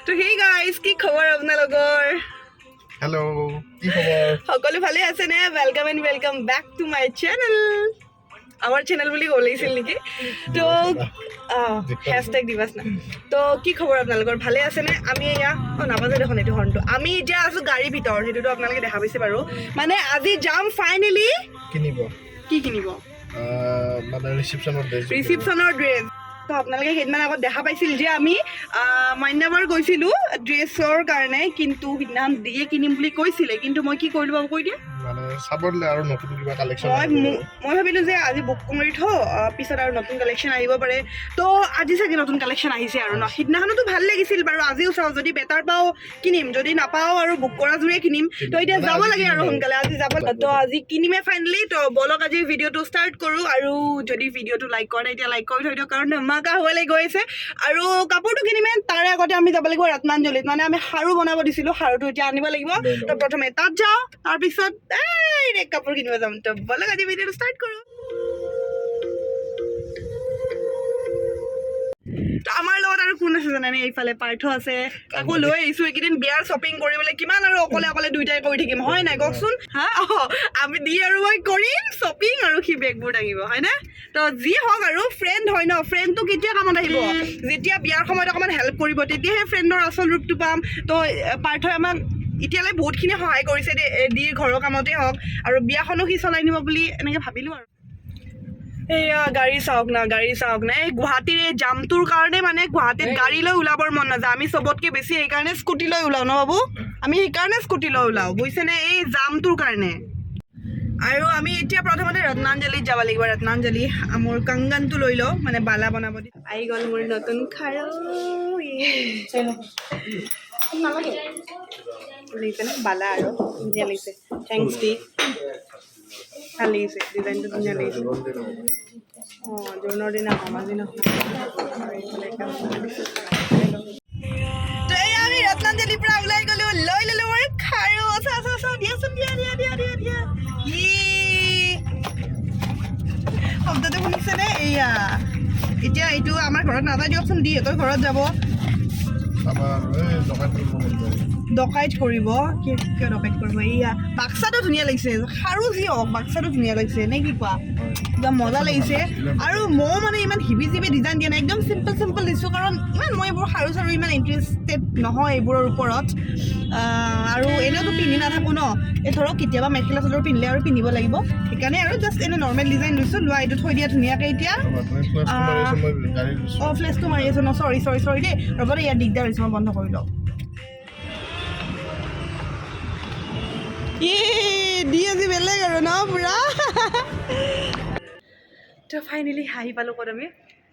তো hey guys কি খবৰ আপোনালোকৰ হেল্ল' কি খবৰ সকলো ভালে আছে নে welcome and welcome back to my channel আমাৰ চ্যানেল বুলি ক'ব লাগিছিল নেকি তো হ্যাশট্যাগ দিবাস না তো কি খবৰ আপোনালোকৰ ভালে আছে নে আমি এয়া নাবাজে দেখোন এইটো হৰ্ণটো আমি এতিয়া আছো গাড়ী ভিতৰত সেইটোতো আপোনালোকে দেখা পাইছে বাৰু মানে আজি যাম ফাইনেলি কিনিব কি কিনিব মানে ৰিসেপশ্যনৰ ড্ৰেছ তো আপোনালোকে সেইদিনা আগত দেখা পাইছিল যে আমি মাইনাবাৰ গৈছিলোঁ ড্ৰেছৰ কাৰণে কিন্তু সিদিনাখন দিয়ে কিনিম বুলি কৈছিলে কিন্তু মই কি কৰিলোঁ বাৰু কৈ দিয়া মানে চাবলে আৰু নতুন কিবা কালেকশ্যন মই ভাবিলোঁ যে আজি বুক কৰি থওঁ পিছত আৰু নতুন কালেকশ্যন আহিব পাৰে তো আজি চাগে নতুন কালেকশ্যন আহিছে আৰু ন সিদিনাখনতো ভাল লাগিছিল বাৰু আজিও চাওঁ যদি বেটাৰ পাওঁ কিনিম যদি নাপাওঁ আৰু বুক কৰা যোৰে কিনিম তো এতিয়া যাব লাগে আৰু সোনকালে আজি যাব তো আজি কিনিমে ফাইনেলি তো বলক আজি ভিডিঅ'টো ষ্টাৰ্ট কৰোঁ আৰু যদি ভিডিঅ'টো লাইক কৰা নাই এতিয়া লাইক কৰি থৈ দিয়ক কাৰণ ধমাকা হ'বলৈ গৈ আছে আৰু কাপোৰটো কিনিমে তাৰে আগতে আমি যাব লাগিব ৰত্নাঞ্জলিত মানে আমি সাৰু বনাব দিছিলোঁ সাৰুটো এতিয়া আনিব লাগিব তো প্ৰথমে তাত যাওঁ তাৰপিছত ডাইৰেক্ট কাপোৰ কিনিব যাম তো বলক আজি ভিডিঅ'টো ষ্টাৰ্ট কৰোঁ আমাৰ লগত আৰু কোন আছে জানানে এইফালে পাৰ্থ আছে আকৌ লৈ আহিছোঁ এইকেইদিন বিয়াৰ শ্বপিং কৰিবলৈ কিমান আৰু অকলে অকলে দুইটাই কৰি থাকিম হয় নাই কওকচোন হা আমি দি আৰু মই কৰিম শ্বপিং আৰু সি বেগবোৰ দাঙিব হয়নে তো যি হওক আৰু ফ্ৰেণ্ড হয় ন ফ্ৰেণ্ডটো কেতিয়া কামত আহিব যেতিয়া বিয়াৰ সময়ত অকণমান হেল্প কৰিব তেতিয়াহে ফ্ৰেণ্ডৰ আচল ৰূপটো পাম তো পাৰ্থই আমাক এতিয়ালৈ বহুতখিনি সহায় কৰিছে দিৰ ঘৰৰ কামতে হওক আৰু বিয়াখনো সি চলাই নিব বুলি এনেকৈ ভাবিলোঁ আৰু এয়া গাড়ী চাওক না এই গুৱাহাটীৰ এই জামটোৰ কাৰণে মানে গুৱাহাটীত গাড়ী লৈ ওলাবৰ মন নাযায় আমি চবতকৈ বেছি সেইকাৰণে স্কুটি লৈ ওলাওঁ ন বাবু আমি সেইকাৰণে স্কুটি লৈ ওলাওঁ বুজিছেনে এই জামটোৰ কাৰণে আৰু আমি এতিয়া প্ৰথমতে ৰত্নাঞ্জলিত যাব লাগিব ৰত্নাঞ্জলি মোৰ কংগনটো লৈ লওঁ মানে বালা বনাব দি আহি গ'ল মোৰ নতুন খাৰু নালাগে লাগিছেনে বালা আৰু ধুনীয়া লাগিছে থেংকছ দি ভাল লাগিছে ডিজাইনটো ধুনীয়া লাগিছে জোৰোণৰ দিনা সমাজি নহয় আমি ৰত্নাঞ্জলিৰ পৰা ওলাই গ'লো লৈ ল'লো মোৰ খাৰু দিয়াচোন দিয়া শব্দটো শুনিছেনে এয়া এতিয়া এইটো আমাৰ ঘৰত নাযায় দিয়কচোন দি তই ঘৰত যাব ডকাইত কৰিব কিয় ডকাইত কৰিব এয়া বাক্সাটো ধুনীয়া লাগিছে খাৰু যি হওক বাক্সাটো ধুনীয়া লাগিছে নে কি কোৱা একদম মজা লাগিছে আৰু মই মানে ইমান হিবি জিবি ডিজাইন দিয়া নাই একদম চিম্পল দিছোঁ কাৰণ ইমান মই এইবোৰ খাৰু চাৰু ইমান ইণ্টাৰেষ্টেড নহয় এইবোৰৰ ওপৰত আৰু এনেওতো পিন্ধি নাথাকোঁ ন এই ধৰক কেতিয়াবা মেখেলা চাদৰ পিন্ধিলে আৰু পিন্ধিব লাগিব সেইকাৰণে আৰু জাষ্ট এনে নৰ্মেল ডিজাইন লৈছোঁ লোৱা এইটো থৈ দিয়া ধুনীয়াকৈ এতিয়া ফ্লেছটো মাৰি আছোঁ ন চৰি দেই ৰ'ব দে ইয়াত দিগদাৰ হৈছে মই বন্ধ কৰি লওঁ দি আজি বেলেগ আৰু ন পুৰা তো ফাইনেলি আহি পালোঁ ক'ত আমি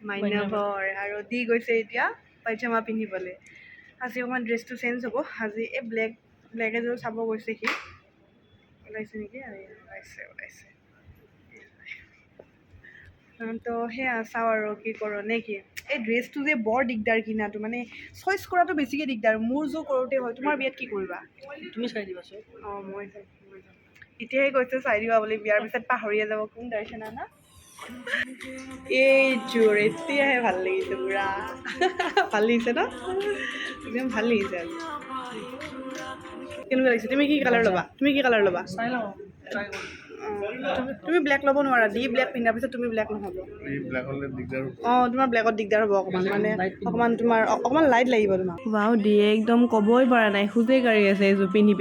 মাইনাঘৰ আৰু দি গৈছে এতিয়া পাইজামা পিন্ধিবলৈ আজি অকণমান ড্ৰেছটো চেঞ্জ হ'ব আজি এই ব্লেক এযোৰ চাব গৈছে সি ওলাইছে নেকি ওলাইছে তো সেয়া চাওঁ আৰু কি কৰোঁ নে কি এই ড্ৰেছটো যে বৰ দিগদাৰ কিনাটো মানে চইচ কৰাটো বেছিকৈ দিগদাৰ মোৰ যোৰ কৰোঁতে হয় তোমাৰ বিয়াত কি কৰিবা তুমি চাই দিবাচোন মই যাম এতিয়াহে কৈছে চাই দিবা বুলি বিয়াৰ পিছত পাহৰিয়ে যাব কোন দৰ্শনা না এইযোৰ এতিয়াহে ভাল লাগিছে পুৰা ভাল লাগিছে ন একদম ভাল লাগিছে আজি কেনেকুৱা লাগিছে তুমি কি কালাৰ ল'বা চাই লওঁ ট্ৰাই কৰিম তুমি ব্লেক ল'ব নোৱাৰা দি ব্লেক পিন্ধাৰ পিছত তুমি ব্লেক নহ'ব তোমাৰ ব্লেকত দিগদাৰ হ'ব অকণমান তোমাৰ অকণমান লাইট লাগিব তোমাক ৱাও দিয়ে একদম ক'বই পৰা নাই খুবেই গাড়ী আছে এইযোৰ পিন্ধি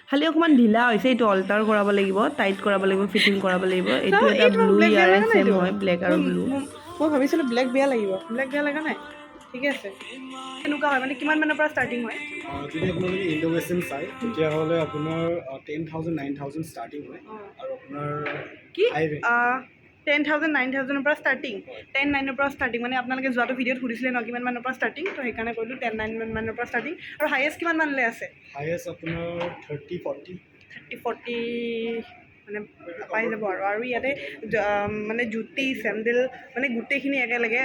খালি অকণমান ঢিলা হৈছে এইটো অল্টাৰ কৰাব লাগিব টাইট কৰাব লাগিব ফিটিং কৰাব লাগিব এইটো এটা ব্লু ইয়াৰে চেম হয় ব্লেক আৰু ব্লু মই ভাবিছিলোঁ ব্লেক বেয়া লাগিব ব্লেক বেয়া লগা নাই ঠিকে আছে এনেকুৱা হয় মানে কিমান মানৰ পৰা ষ্টাৰ্টিং হয় যদি আপোনাৰ যদি ইণ্ডো ৱেষ্টাৰ্ণ চাই তেতিয়াহ'লে আপোনাৰ 10,000 9,000 ষ্টাৰ্টিং হয় আৰু আপোনাৰ কি 10,000 9,000ৰ পৰা ষ্টাৰ্টিং 10,900ৰ পৰা ষ্টাৰ্টিং মানে আপোনালোকে যোৱাটো ভিডিঅ'ত সুধিছিলে ন কিমান মানৰ পৰা ষ্টাৰ্টিং তো সেইকাৰণে কৈছোঁ 10,900 মানৰ পৰা ষ্টাৰ্টিং আৰু হায়েষ্ট কিমান মানলৈ আছে হায়েষ্ট আপোনাৰ 30-40 মানে পাই যাব আৰু ইয়াতে মানে জুতি চেণ্ডেল মানে গোটেইখিনি একেলগে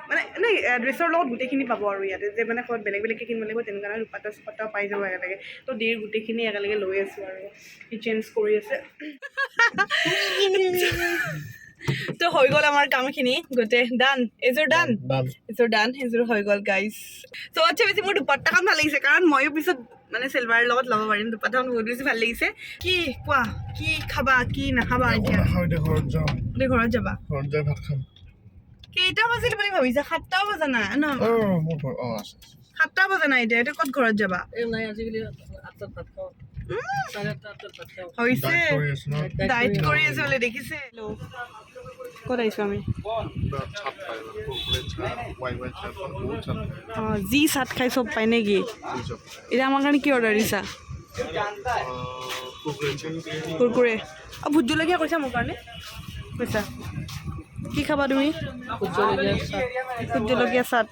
মানে এনেই ড্ৰেছৰ লগত গোটেইখিনি পাব আৰু ইয়াতে যে মানে ক'ত বেলেগকৈ কিনিব লাগিব তেনেকুৱা নহয় দুপাটা চুপাটাও পাই যাব একেলগে তো দেৰ গোটেইখিনি একেলগে লৈ আছোঁ আৰু সি চেঞ্জ কৰি আছে তো হৈ গ'ল আমাৰ কামখিনি গোটেই ডান এযোৰ ডান ডান এযোৰ ডান এযোৰ হৈ গ'ল গাইজ চবতছে বেছি মোৰ দুপাট্টাখন ভাল লাগিছে কাৰণ ময়ো পিছত মানে চিলভাৰৰ লগত ল'ব পাৰিম দুপাট্টাখন বহুত বেছি ভাল লাগিছে কি কোৱা কি খাবা কি নাখাবা এতিয়া ঘৰত যাওঁ এতিয়া ঘৰত যাবা ঘৰত যাই ভাত খাম কেইটা বাজিল বুলি ভাবিছা 7টাও বজা নাই ন মোৰ ঘৰ আছে 7টা বজা নাই এতিয়া এতিয়া ক'ত ঘৰত যাবা এই নাই আজিকালি 8টাত ভাত খাওঁ 8:30 8টাত ভাত খাওঁ হৈছে ডাইট কৰি আছো ন ডাইট কৰি আছে বোলে দেখিছে ক'ত আহিছো আমি ছাত পাই ৱাই ৱাই ছাত বহুত ছাত অঁ যি চাট খাই চব পাই নেকি এতিয়া আমাৰ কাৰণে কি অৰ্ডাৰ দিছা কুৰকুৰে অঁ ভোট জলকীয়া কৈছা মোৰ কাৰণে কৈছা কি খাবা তুমি ভোট জলকীয়া চাট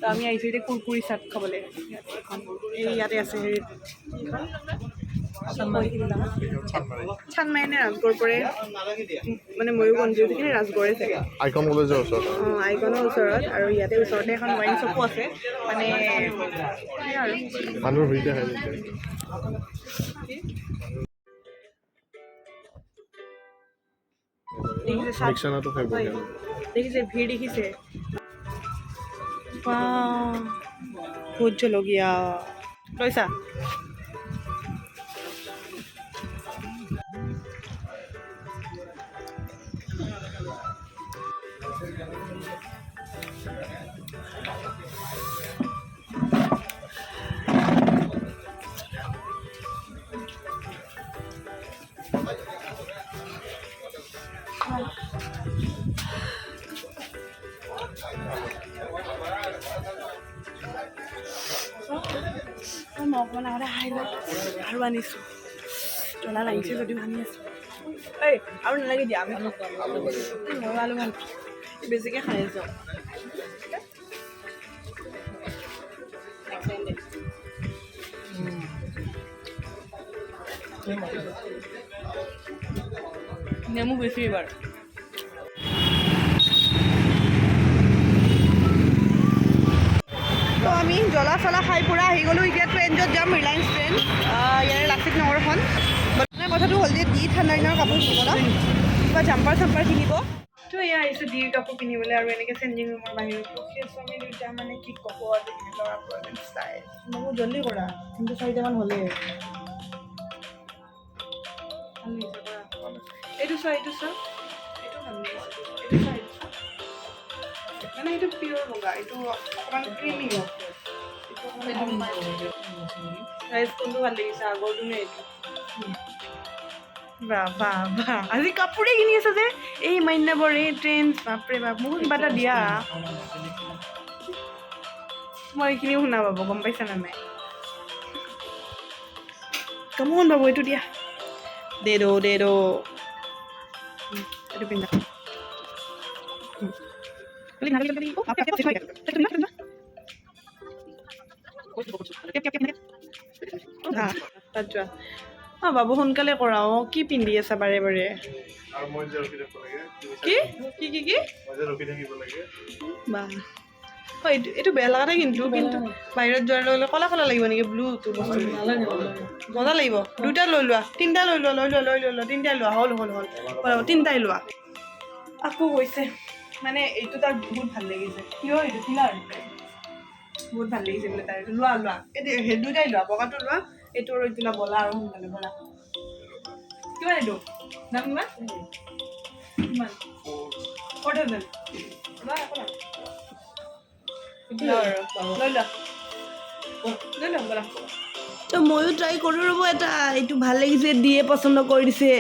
তো আমি আহিছোঁ এতিয়া কুৰকুৰি চাট খাবলৈ এই ইয়াতে আছে হেৰি চানমাৰি নে ৰাজগড় পৰে মানে ময়ো কনফিউজ কিন্তু ৰাজগড়ে চাগে আইকন কলেজৰ ওচৰত অঁ আইকনৰ ওচৰত আৰু ইয়াতে ওচৰতে এখন ৱাইন শ্বপো আছে মানে সেই আৰু মানুহৰ ভিৰ দেখাই দেখিছে চাট ৰিক্সানাটো খাই বঢ়িয়া দেখিছে ভিৰ দেখিছে ভোট জলকীয়া লৈছা মই অকণমান আগতে আহিলোঁ আৰু আনিছোঁ জ্বলা লাগিছে যদিও আনি আছোঁ এই আৰু নালাগে দিয়া আমি ময়ো আলু ভাল বেছিকৈ খাই আছোঁ নেমু বেছি এবাৰ তো আমি জ্বলা চলা খাই পুৰা আহি গ'লোঁ এতিয়া ট্ৰেইনত যাম ৰিলায়েন্স ট্ৰেইন ইয়াৰে লাচিত নগৰখন মানে কথাটো হ'ল যে দি ঠাণ্ডা দিনৰ কাপোৰ কিনিব ন কিবা জাম্পাৰ চাম্পাৰ কিনিব তো এয়া আহিছোঁ দিৰ কাপোৰ কিনিবলৈ আৰু এনেকৈ চেঞ্জিং ৰুমৰ বাহিৰত ৰখি আছোঁ আমি দুইটা মানে কি ক'ব আজিকালি ল'ৰাবোৰৰ ষ্টাইল বহুত জল্দি কৰা 3-4টামান হ'লেই এইটো চোৱা এইটো চোৱা এইটো ভাল লাগিছে এইটো চোৱা এইটো চোৱা মানে এইটো পিয়ৰ বগা এইটো অকণমান ক্ৰিমি হওক ৰাইজ কোনটো ভাল লাগিছে আগৰটো নে এইটো বাহ বাহ বাহ আজি কাপোৰে কিনি আছে যে এই মান্যাবৰ এই ট্ৰেণ্ডছ বাপৰে বাপ মোক কিবা এটা দিয়া মই এইখিনিও শুনা পাব গম পাইছা নে নাই কামোন বাবু এইটো দিয়া দে দ এইটো পিন্ধা অঁ বাবু সোনকালে কৰা অঁ কি পিন্ধি আছা বাৰে বাৰে আৰু মই যে ৰখি থাকিব লাগে কি কি কি কি মই যে ৰখি থাকিব লাগে বাহ হয় এইটো বেয়া লগা নাই কিন্তু বাহিৰত যোৱাৰ লগে লগে কলা কলা লাগিব নেকি ব্লুটো বস্তু মজা লাগিব দুটা লৈ লোৱা তিনিটা লৈ লোৱা তিনিটাই লোৱা হ'ল 3টাই লোৱা আকৌ কৈছে মানে এইটো তাৰ বহুত ভাল লাগিছে কিয় এইটো কিনাৰ বহুত ভাল লাগিছে বোলে তাৰ এইটো লোৱা এইটো সেই দুটাই লোৱা বগাটো লোৱা এইটো আৰু এইটো লোৱা বলা আৰু সোনকালে বলা কিমান এইটো দাম কিমান 4,000 লোৱা আকৌ লোৱা তো ময়ো ট্ৰাই কৰোঁ ৰ'ব এটা এইটো ভাল লাগিছে দিয়ে পচন্দ কৰি দিছে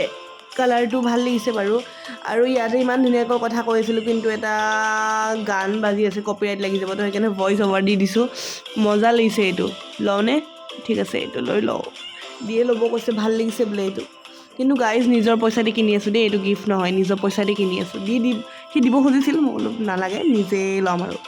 কালাৰটো ভাল লাগিছে বাৰু আৰু ইয়াতে ইমান ধুনীয়াকৈ কথা কৈ আছিলোঁ কিন্তু এটা গান বাজি আছে কপিৰাইট লাগি যাব তো সেইকাৰণে ভইচ অভাৰ দি দিছোঁ মজা লাগিছে এইটো লওঁনে ঠিক আছে এইটো লৈ লওঁ দিয়ে ল'ব কৈছে ভাল লাগিছে বোলে এইটো কিন্তু গাইজ নিজৰ পইচা দি কিনি আছোঁ দেই এইটো গিফ্ট নহয় নিজৰ পইচা দি কিনি আছোঁ সি দিব খুজিছিল মই অলপ নালাগে নিজেই ল'ম আৰু